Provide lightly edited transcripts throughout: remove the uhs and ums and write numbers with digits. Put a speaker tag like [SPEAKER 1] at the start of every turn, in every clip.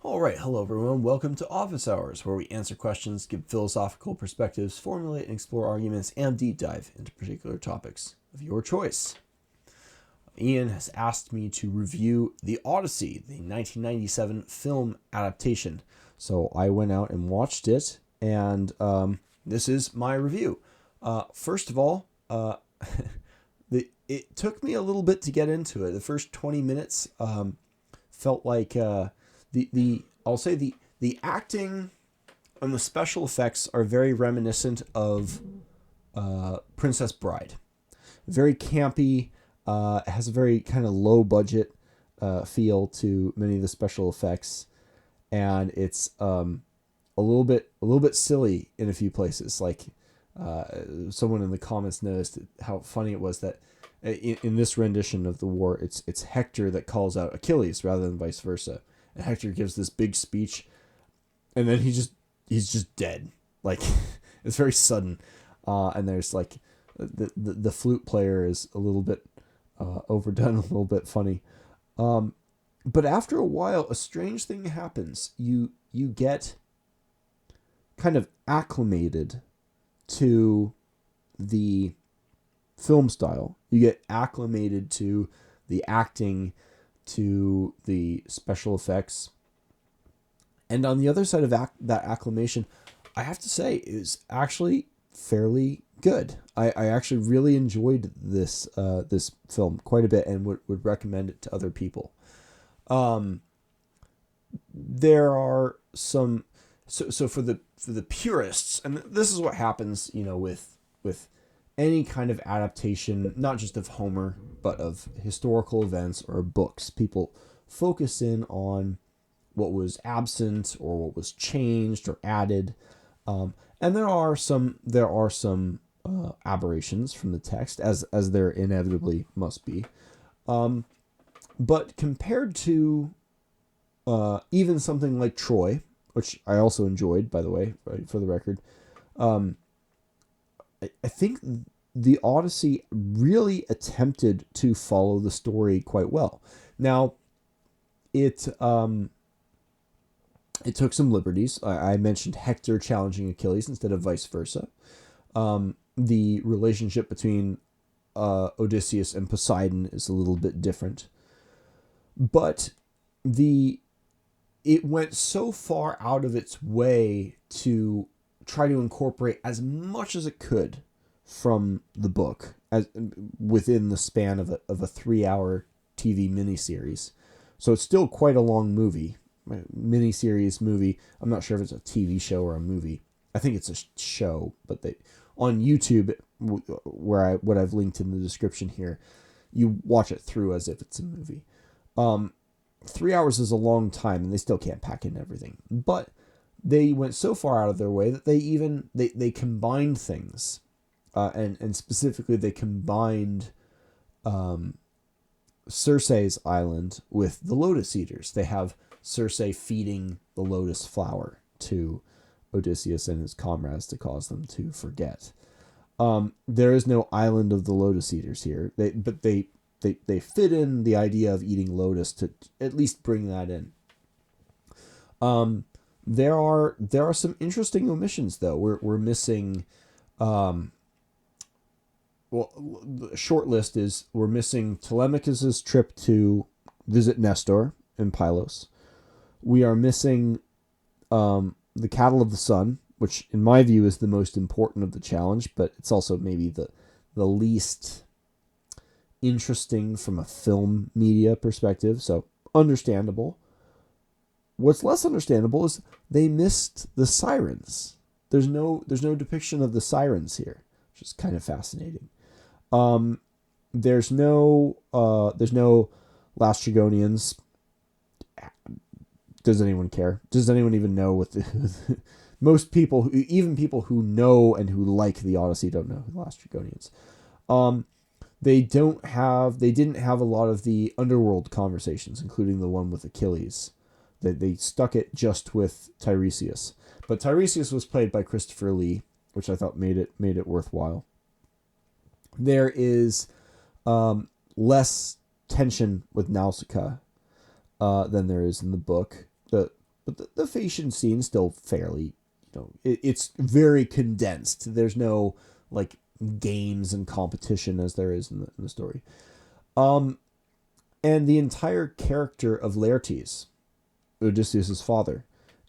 [SPEAKER 1] All right, hello everyone. Welcome to Office Hours, where we answer questions, give philosophical perspectives, formulate and explore arguments, and deep dive into particular topics of your choice. Ian has asked me to review the Odyssey, the 1997 film adaptation. So I went out and watched it, and this is my review. First of all, it took me a little bit to get into it. The first 20 minutes felt like the acting and the special effects are very reminiscent of Princess Bride. Very campy, has a very kind of low budget feel to many of the special effects, and it's a little bit silly in a few places. Like someone in the comments noticed how funny it was that in this rendition of the war, it's Hector that calls out Achilles rather than vice versa. And Hector gives this big speech, and then he's just dead. Like it's very sudden, and there's like the flute player is a little bit overdone, a little bit funny. But after a while, a strange thing happens. You get kind of acclimated to the film style. You get acclimated to the acting, to the special effects. And on the other side of that acclamation, I have to say, is actually fairly good. I actually really enjoyed this film quite a bit and would recommend it to other people. There are some so for the purists, and this is what happens, with any kind of adaptation, not just of Homer, but of historical events or books. People focus in on what was absent or what was changed or added, and there are some aberrations from the text, as there inevitably must be. But compared to even something like Troy, which I also enjoyed, by the way, right, for the record, I think the Odyssey really attempted to follow the story quite well. Now, it took some liberties. I mentioned Hector challenging Achilles instead of vice versa. The relationship between Odysseus and Poseidon is a little bit different. But it went so far out of its way to try to incorporate as much as it could from the book as within the span of a 3-hour TV miniseries. So it's still quite a long movie, miniseries movie. I'm not sure if it's a TV show or a movie. I think it's a show, but on YouTube, what I've linked in the description here, you watch it through as if it's a movie. 3 hours is a long time, and they still can't pack in everything. But they went so far out of their way that they combined things, and specifically they combined Circe's island with the Lotus Eaters. They have Circe feeding the lotus flower to Odysseus and his comrades to cause them to forget. There is no island of the Lotus Eaters here. They fit in the idea of eating lotus to at least bring that in. There are some interesting omissions though. We're missing. The short list is we're missing Telemachus's trip to visit Nestor in Pylos. We are missing the Cattle of the Sun, which in my view is the most important of the challenge, but it's also maybe the least interesting from a film media perspective, so understandable. What's less understandable is they missed the sirens. There's no depiction of the sirens here, which is kind of fascinating. There's no Lastrygonians. Does anyone care? Does anyone even know what the most people, even people who know and who like the Odyssey, don't know the Lastrygonians. They didn't have a lot of the underworld conversations, including the one with Achilles. They stuck it just with Tiresias. But Tiresias was played by Christopher Lee, which I thought made it worthwhile. There is less tension with Nausicaa than there is in the book. but the Phasian scene's still fairly, it's very condensed. There's no like games and competition as there is in the story. And the entire character of Laertes, Odysseus' father,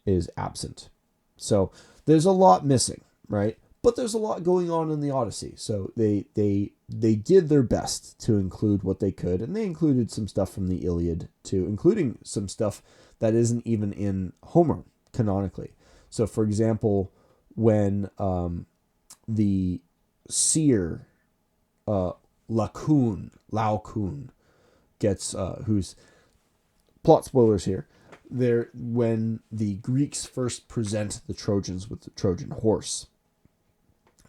[SPEAKER 1] is absent. So there's a lot missing, right? But there's a lot going on in the Odyssey. So they did their best to include what they could, and they included some stuff from the Iliad too, including some stuff that isn't even in Homer canonically. So for example, when the seer Laocoon gets who's plot spoilers here, there when the Greeks first present the Trojans with the Trojan horse,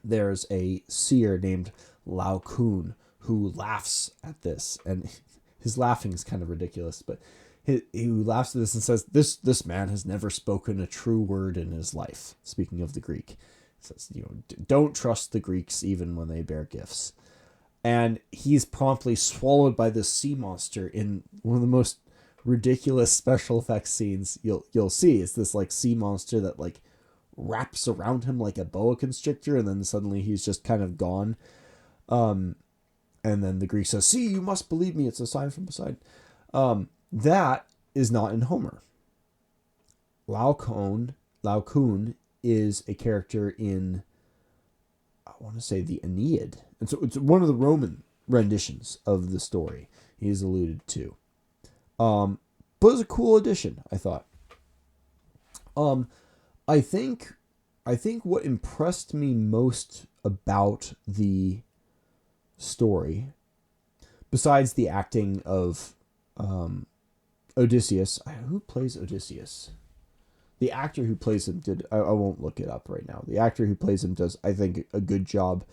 [SPEAKER 1] there's a seer named Laocoon who laughs at this, and his laughing is kind of ridiculous, but he laughs at this and says, this man has never spoken a true word in his life. Speaking of the Greek, he says, don't trust the Greeks even when they bear gifts. And he's promptly swallowed by this sea monster in one of the most ridiculous special effects scenes you'll see. It's this like sea monster that like wraps around him like a boa constrictor, and then suddenly he's just kind of gone. And then the Greek says, "See, you must believe me. It's a sign from Poseidon." That is not in Homer. Laocoon is a character in, I want to say, the Aeneid. And so it's one of the Roman renditions of the story he's alluded to. But it was a cool addition, I thought. I think what impressed me most about the story, besides the acting of Odysseus, who plays Odysseus? The actor who plays him I won't look it up right now. The actor who plays him does, I think, a good job.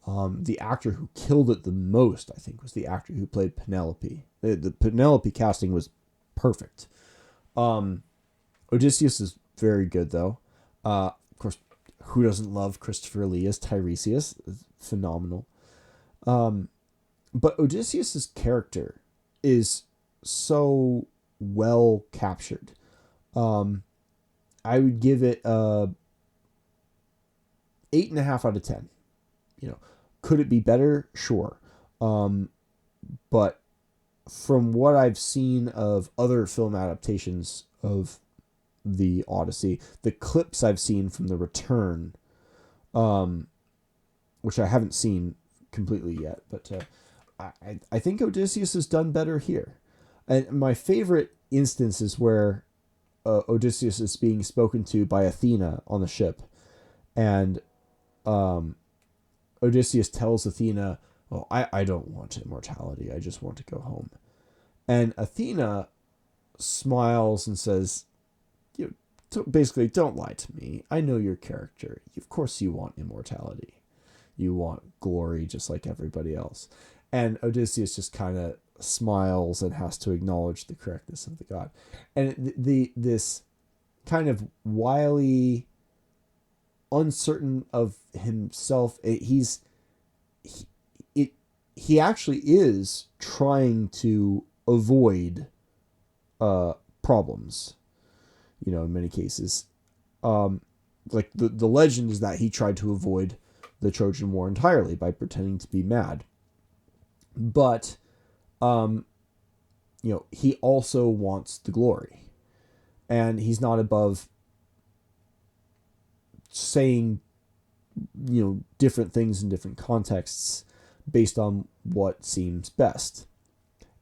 [SPEAKER 1] The actor who killed it the most, I think, was the actor who played Penelope. The Penelope casting was perfect. Odysseus is very good, though. Of course, who doesn't love Christopher Lee as Tiresias? It's phenomenal. But Odysseus' character is so well captured. I would give it 8.5 out of 10. Could it be better? Sure. But from what I've seen of other film adaptations of the Odyssey, the clips I've seen from The Return, which I haven't seen completely yet, but I think Odysseus has done better here. And my favorite instance is where Odysseus is being spoken to by Athena on the ship, and Odysseus tells Athena, "Oh, I don't want immortality. I just want to go home." And Athena smiles and says, basically, "Don't lie to me. I know your character. Of course you want immortality. You want glory just like everybody else." And Odysseus just kind of smiles and has to acknowledge the correctness of the god. And this kind of wily, uncertain of himself, he actually is trying to avoid problems, in many cases. Like the legend is that he tried to avoid the Trojan War entirely by pretending to be mad. But he also wants the glory, and he's not above saying, different things in different contexts based on what seems best.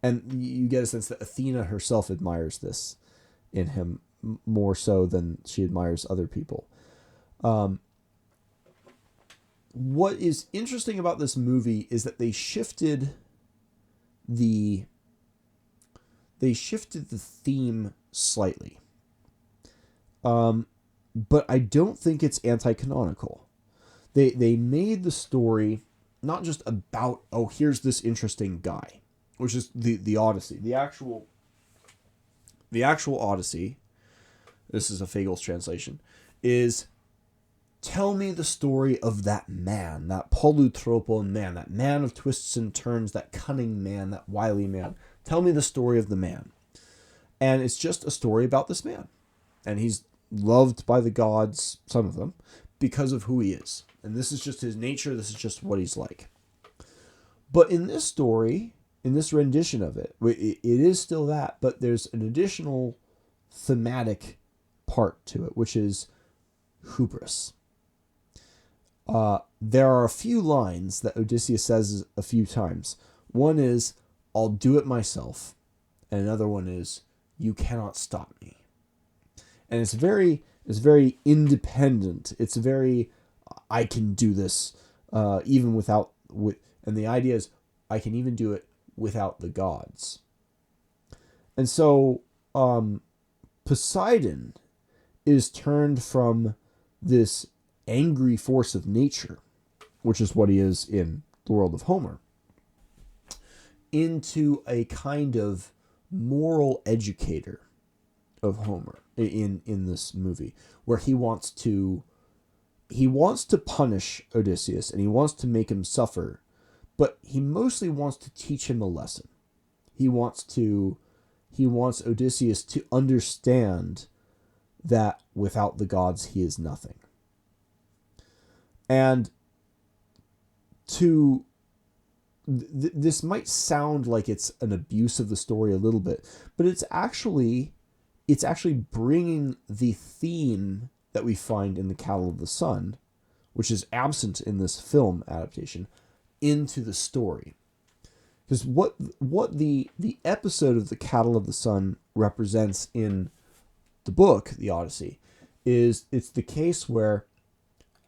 [SPEAKER 1] And you get a sense that Athena herself admires this in him more so than she admires other people. What is interesting about this movie is that they shifted the theme slightly. But I don't think it's anti-canonical. They made the story not just about, here's this interesting guy, which is the Odyssey. The actual Odyssey, this is a Fagel's translation, is tell me the story of that man, that polytropon man, that man of twists and turns, that cunning man, that wily man. Tell me the story of the man. And it's just a story about this man. And he's loved by the gods, some of them, because of who he is. And this is just his nature. This is just what he's like. But in this story, in this rendition of it, it is still that, but there's an additional thematic part to it, which is hubris. There are a few lines that Odysseus says a few times. One is, "I'll do it myself." And another one is, "You cannot stop me." And it's very independent. It's very, I can do this, even without, and the idea is, I can even do it without the gods. And so, Poseidon is turned from this angry force of nature, which is what he is in the world of Homer, into a kind of moral educator of Homer in this movie, where he wants to punish Odysseus and he wants to make him suffer, but he mostly wants to teach him a lesson. He wants Odysseus to understand that without the gods he is nothing. And this might sound like it's an abuse of the story a little bit, but it's actually bringing the theme that we find in The Cattle of the Sun, which is absent in this film adaptation, into the story. Because what the episode of The Cattle of the Sun represents in the book, the Odyssey, is it's the case where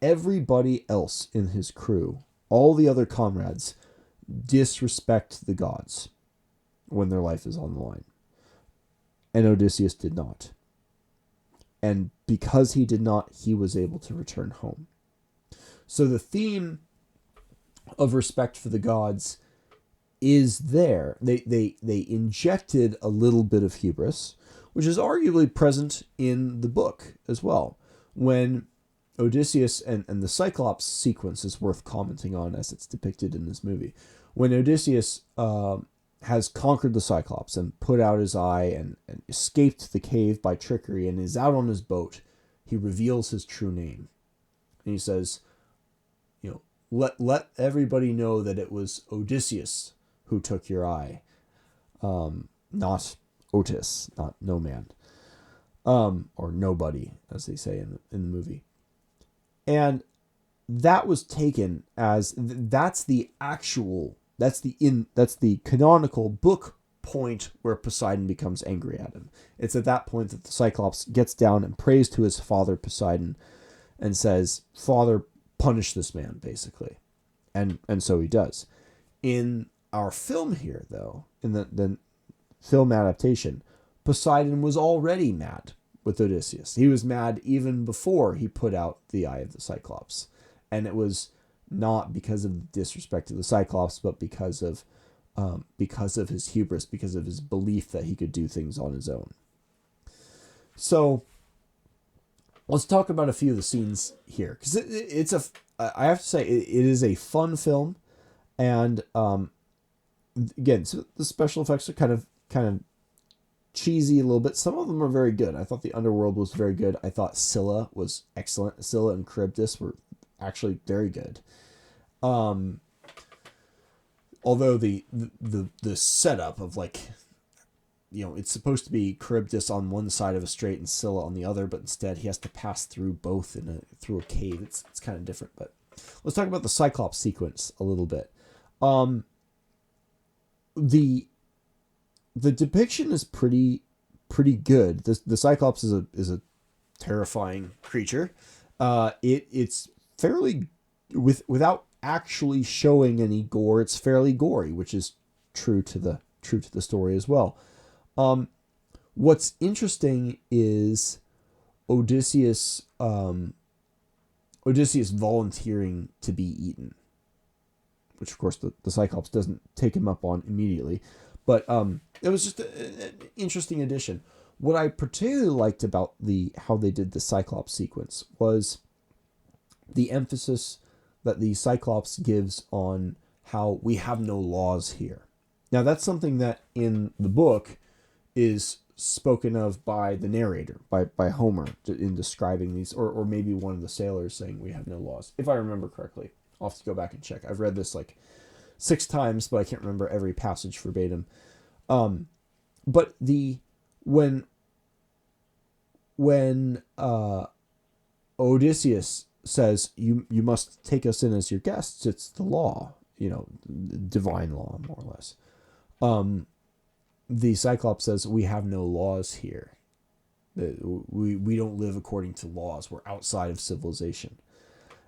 [SPEAKER 1] everybody else in his crew, all the other comrades, disrespect the gods when their life is on the line. And Odysseus did not. And because he did not, he was able to return home. So the theme of respect for the gods is there. They injected a little bit of hubris, which is arguably present in the book as well. When Odysseus and the Cyclops sequence is worth commenting on as it's depicted in this movie. When Odysseus has conquered the Cyclops and put out his eye and escaped the cave by trickery and is out on his boat, he reveals his true name. And he says, let everybody know that it was Odysseus who took your eye, not Otis, not no man, or nobody, as they say in the movie. And that was taken as that's the canonical book point where Poseidon becomes angry at him. It's at that point that the Cyclops gets down and prays to his father Poseidon and says, "Father, punish this man," basically. And so he does. In our film here, though, in the film adaptation, Poseidon was already mad with Odysseus. He was mad even before he put out the eye of the Cyclops. And it was not because of the disrespect to the Cyclops, but because of his hubris, because of his belief that he could do things on his own. So let's talk about a few of the scenes here, because I have to say it is a fun film, and again, so the special effects are kind of cheesy a little bit. Some of them are very good. I thought the underworld was very good. I thought Scylla was excellent. Scylla and Charybdis were actually very good. Although the setup of it's supposed to be Charybdis on one side of a strait and Scylla on the other, but instead he has to pass through both through a cave. It's kind of different, but let's talk about the Cyclops sequence a little bit. The depiction is pretty good. The Cyclops is a terrifying creature. It's fairly without actually showing any gore. It's fairly gory, which is true to the story as well. What's interesting is Odysseus volunteering to be eaten, which of course the Cyclops doesn't take him up on immediately. But it was just an interesting addition. What I particularly liked about how they did the Cyclops sequence was the emphasis that the Cyclops gives on how we have no laws here. Now, that's something that in the book is spoken of by the narrator, by Homer, in describing these, or maybe one of the sailors saying we have no laws, if I remember correctly. I'll have to go back and check. I've read this like 6 times, but I can't remember every passage verbatim. But when Odysseus says you must take us in as your guests, it's the law, divine law, more or less. The Cyclops says we have no laws here. We don't live according to laws. We're outside of civilization.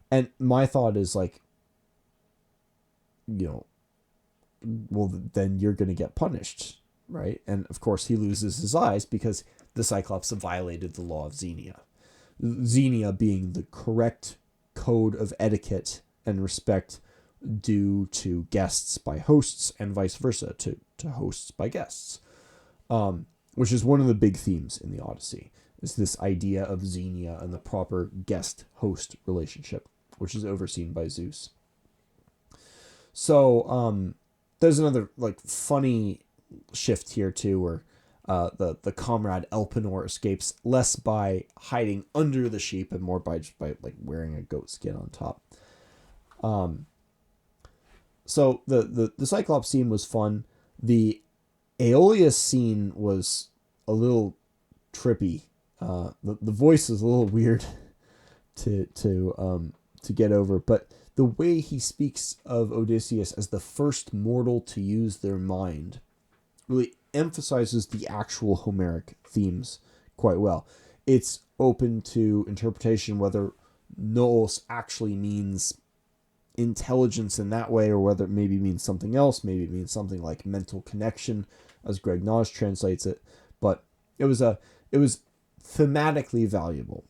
[SPEAKER 1] And my thought is like, well, then you're going to get punished, right? And of course he loses his eyes because the Cyclops have violated the law of Xenia. Xenia being the correct code of etiquette and respect due to guests by hosts and vice versa, to hosts by guests. Which is one of the big themes in the Odyssey, is this idea of Xenia and the proper guest-host relationship, which is overseen by Zeus. So there's another like funny shift here too, where the comrade Elpenor escapes less by hiding under the sheep and more by like wearing a goat skin on top. So the Cyclops scene was fun. The Aeolus scene was a little trippy. The voice is a little weird to get over, but the way he speaks of Odysseus as the first mortal to use their mind really emphasizes the actual Homeric themes quite well. It's open to interpretation whether nous actually means intelligence in that way, or whether it maybe means something else. Maybe it means something like mental connection, as Greg Nosh translates it. But it was thematically valuable.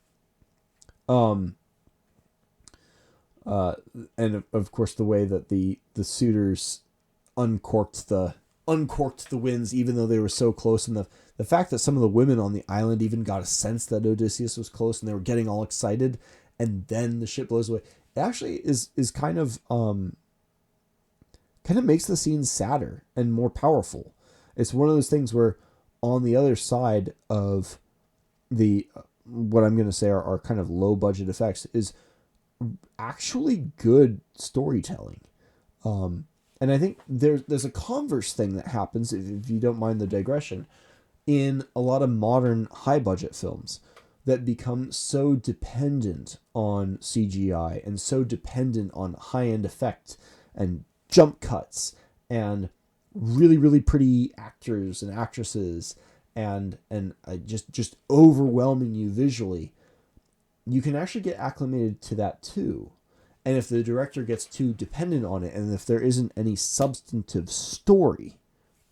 [SPEAKER 1] And of course the way that the suitors uncorked the winds, even though they were so close, and the fact that some of the women on the island even got a sense that Odysseus was close and they were getting all excited, and then the ship blows away. It actually is kind of makes the scene sadder and more powerful. It's one of those things where on the other side of the what I'm going to say are kind of low budget effects is actually good storytelling. And I think there's a converse thing that happens, if you don't mind the digression, in a lot of modern high budget films that become so dependent on CGI and so dependent on high-end effect and jump cuts and really, really pretty actors and actresses and just overwhelming you visually. You can actually get acclimated to that too. And if the director gets too dependent on it, and if there isn't any substantive story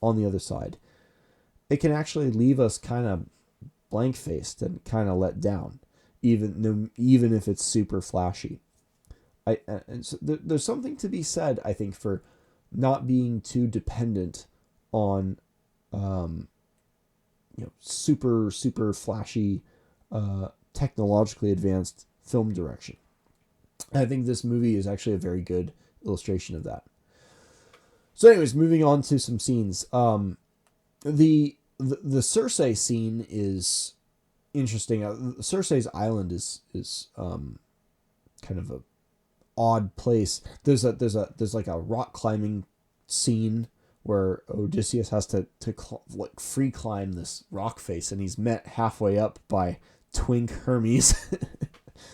[SPEAKER 1] on the other side, it can actually leave us kind of blank-faced and kind of let down, even if it's super flashy. So there's something to be said, I think, for not being too dependent on super flashy, technologically advanced film direction. And I think this movie is actually a very good illustration of that. So anyways, moving on to some scenes. The Circe scene is interesting. Circe's island is kind of a odd place. There's like a rock climbing scene where Odysseus has to free climb this rock face, and he's met halfway up by twink Hermes.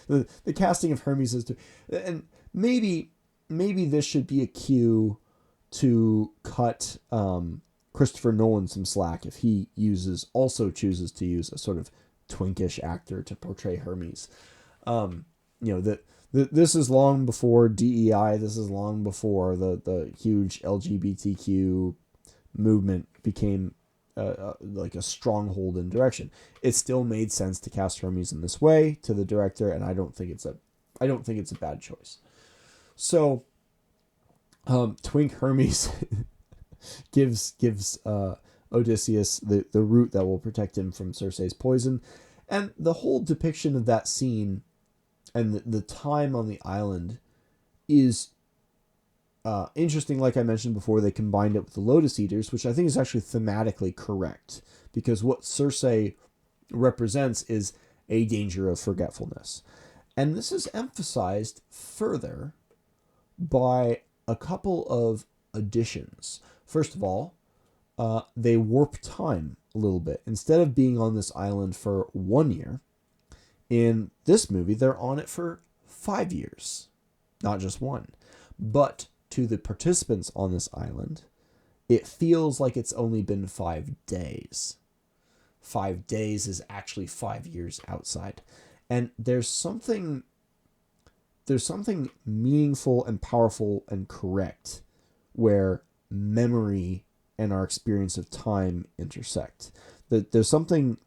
[SPEAKER 1] the casting of Hermes is and maybe this should be a cue to cut Christopher Nolan some slack if he chooses to use a sort of twinkish actor to portray Hermes. This is long before DEI. This is long before the huge LGBTQ movement became like a stronghold in direction. It still made sense to cast Hermes in this way to the director, and I don't think it's a bad choice. So, twink Hermes gives Odysseus the root that will protect him from Circe's poison, and the whole depiction of that scene and the time on the island is Interesting, like I mentioned before, they combined it with the Lotus Eaters, which I think is actually thematically correct, because what Circe represents is a danger of forgetfulness. And this is emphasized further by a couple of additions. First of all, they warp time a little bit. Instead of being on this island for 1 year, in this movie, they're on it for 5 years, not just one. But to the participants on this island, it feels like it's only been 5 days. 5 days is actually 5 years outside. And there's something meaningful and powerful and correct where memory and our experience of time intersect. There's something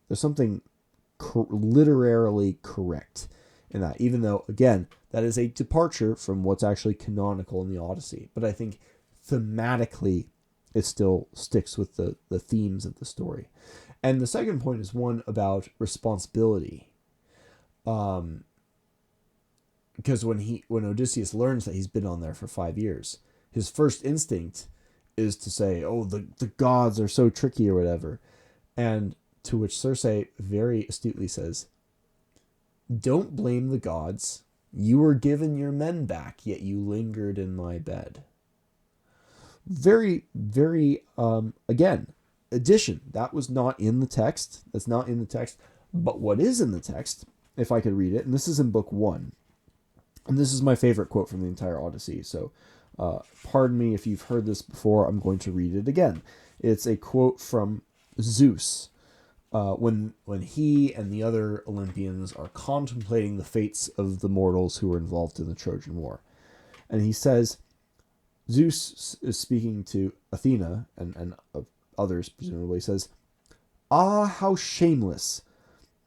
[SPEAKER 1] literarily correct in that, even though, again, that is a departure from what's actually canonical in the Odyssey. But I think thematically it still sticks with the themes of the story. And the second point is one about responsibility. Because when Odysseus learns that he's been on there for 5 years, his first instinct is to say, oh, the gods are so tricky or whatever. And to which Circe very astutely says, don't blame the gods. You were given your men back, yet you lingered in my bed. Very, very, again, addition. That was not in the text. That's not in the text. But what is in the text, if I could read it, and this is in book 1. And this is my favorite quote from the entire Odyssey. So pardon me if you've heard this before. I'm going to read it again. It's a quote from Zeus. When he and the other Olympians are contemplating the fates of the mortals who were involved in the Trojan War. And he says, Zeus is speaking to Athena and others, presumably, says, ah, how shameless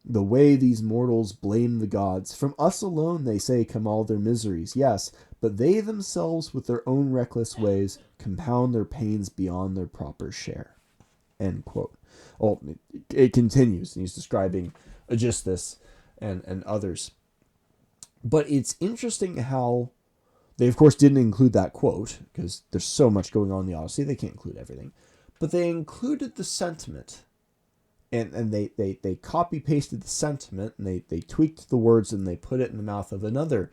[SPEAKER 1] the way these mortals blame the gods. From us alone, they say, come all their miseries. Yes, but they themselves, with their own reckless ways, compound their pains beyond their proper share. End quote. Well, it continues, and he's describing Aegisthus and others. But it's interesting how they, of course, didn't include that quote, because there's so much going on in the Odyssey, they can't include everything. But they included the sentiment, and they copy-pasted the sentiment, and they tweaked the words, and they put it in the mouth of another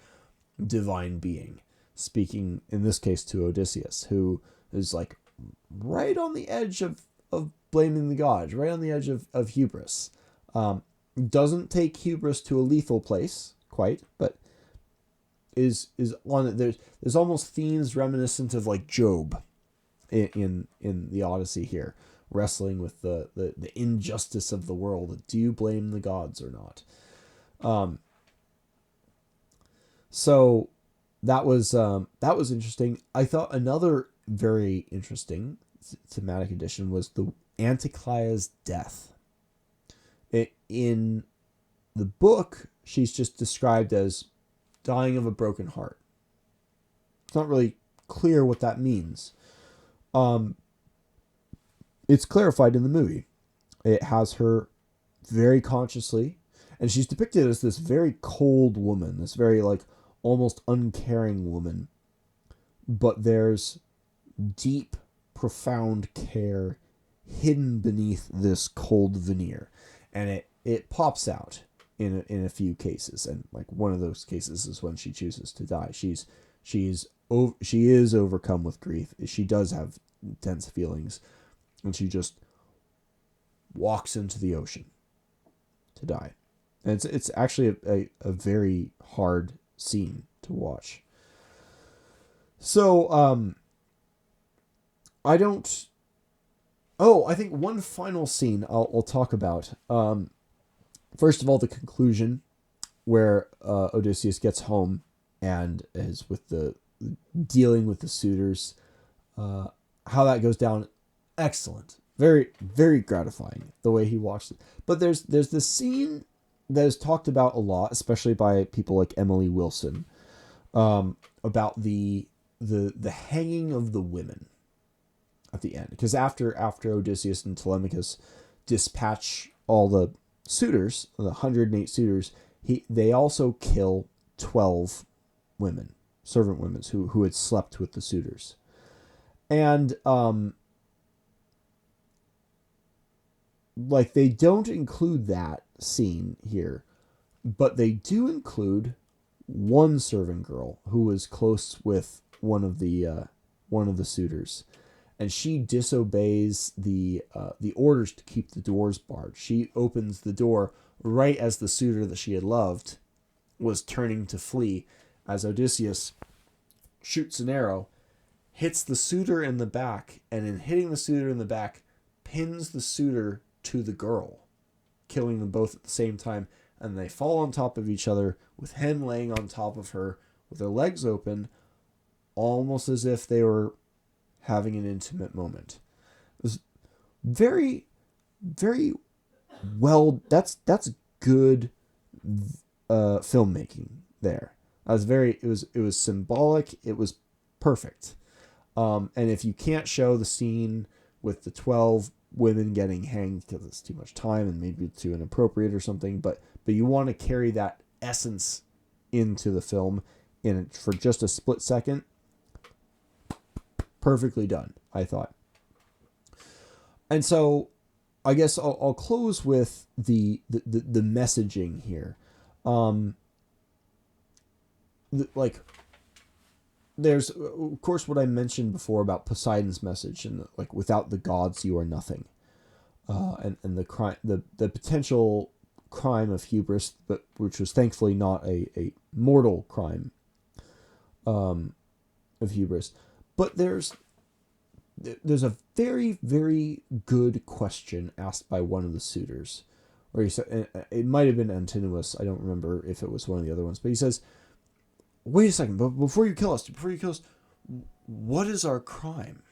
[SPEAKER 1] divine being, speaking, in this case, to Odysseus, who is like right on the edge of blaming the gods, right on the edge of hubris. Doesn't take hubris to a lethal place, quite, but is on it. There's almost themes reminiscent of like Job in the Odyssey here, wrestling with the injustice of the world. Do you blame the gods or not? So that was interesting. I thought another very interesting thematic addition was the Anticlea's death. In the book, she's just described as dying of a broken heart. It's not really clear what that means. It's clarified in the movie. It has her very consciously, and she's depicted as this very cold woman, this very like almost uncaring woman. But there's deep, profound care hidden beneath this cold veneer, and it pops out in a few cases, and like one of those cases is when she chooses to die. She is overcome with grief. She does have intense feelings, and she just walks into the ocean to die. And it's actually a very hard scene to watch. So I think one final scene I'll talk about. First of all, the conclusion where Odysseus gets home and is with dealing with the suitors. How that goes down, excellent. Very, very gratifying, the way he walks it. But there's this scene that is talked about a lot, especially by people like Emily Wilson, about the hanging of the women at the end. Because after Odysseus and Telemachus dispatch all the suitors, the 108 suitors, they also kill 12 women servant women who had slept with the suitors. And like, they don't include that scene here, but they do include one servant girl who was close with one of the suitors, and she disobeys the orders to keep the doors barred. She opens the door right as the suitor that she had loved was turning to flee, as Odysseus shoots an arrow, hits the suitor in the back, and in hitting the suitor in the back, pins the suitor to the girl, killing them both at the same time, and they fall on top of each other with him laying on top of her with their legs open, almost as if they were having an intimate moment. It was very, very well. That's good filmmaking there. It was symbolic. It was perfect. And if you can't show the scene with the 12 women getting hanged because it's too much time and maybe too inappropriate or something, but you want to carry that essence into the film for just a split second, perfectly done, I thought. And so I guess I'll close with the messaging here. Like, there's, of course, what I mentioned before about Poseidon's message, and like, without the gods you are nothing, and the crime, the potential crime of hubris, but which was thankfully not a mortal crime of hubris. But there's a very, very good question asked by one of the suitors, or he said, it might have been Antinous, I don't remember if it was one of the other ones, but he says, wait a second, but before you kill us, what is our crime?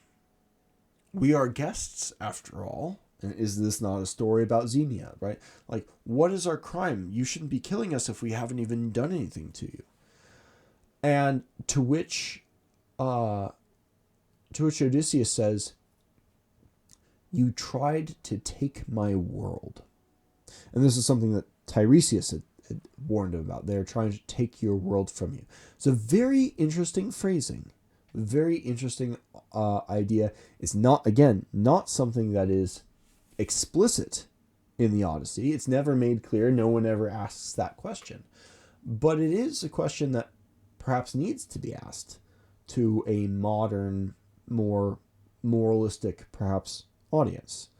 [SPEAKER 1] We are guests, after all. And is this not a story about Xenia, right? Like, what is our crime? You shouldn't be killing us if we haven't even done anything to you. And to which Odysseus says, you tried to take my world. And this is something that Tiresias had warned him about. They're trying to take your world from you. It's a very interesting phrasing, very interesting idea. It's not something that is explicit in the Odyssey. It's never made clear. No one ever asks that question. But it is a question that perhaps needs to be asked to a modern, more moralistic, perhaps, audience.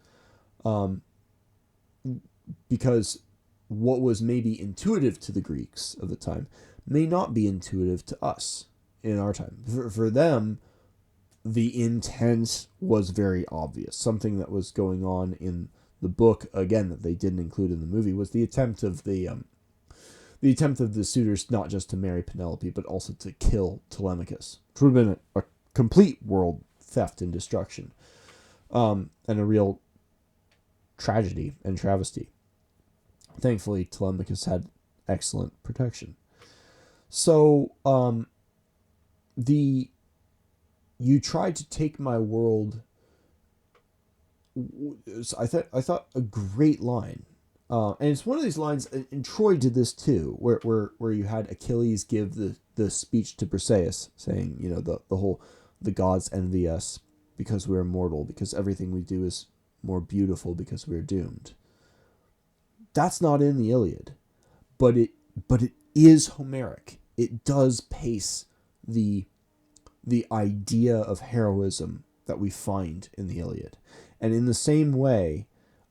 [SPEAKER 1] Because what was maybe intuitive to the Greeks of the time may not be intuitive to us in our time. For them, the intent was very obvious. Something that was going on in the book, again, that they didn't include in the movie, was the attempt of the suitors not just to marry Penelope, but also to kill Telemachus, which would have been a complete world theft and destruction, and a real tragedy and travesty. Thankfully, Telemachus had excellent protection. So, you tried to take my world. I thought a great line, and it's one of these lines. And Troy did this too, where you had Achilles give the speech to Briseis, saying, the gods envy us because we're immortal, because everything we do is more beautiful because we're doomed. That's not in the Iliad, but it is Homeric. It does pace the idea of heroism that we find in the Iliad. And in the same way,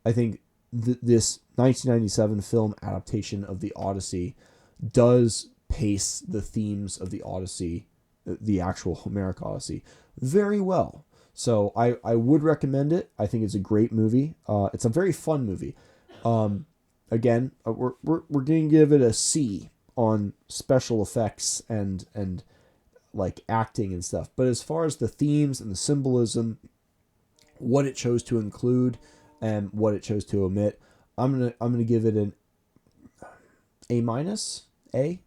[SPEAKER 1] I think this 1997 film adaptation of the Odyssey does pace the themes of the Odyssey, the actual Homeric Odyssey, very well. So I would recommend it. I think it's a great movie. It's a very fun movie. Again, we're going to give it a C on special effects and like acting and stuff. But as far as the themes and the symbolism, what it chose to include and what it chose to omit, I'm gonna give it an A minus, A,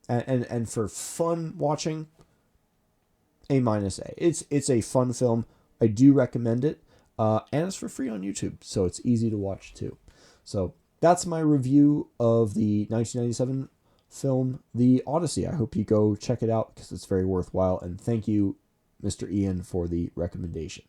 [SPEAKER 1] and for fun watching, A minus A. It's a fun film. I do recommend it, and it's for free on YouTube, so it's easy to watch too. So that's my review of the 1997 film, The Odyssey. I hope you go check it out because it's very worthwhile. And thank you, Mr. Ian, for the recommendation.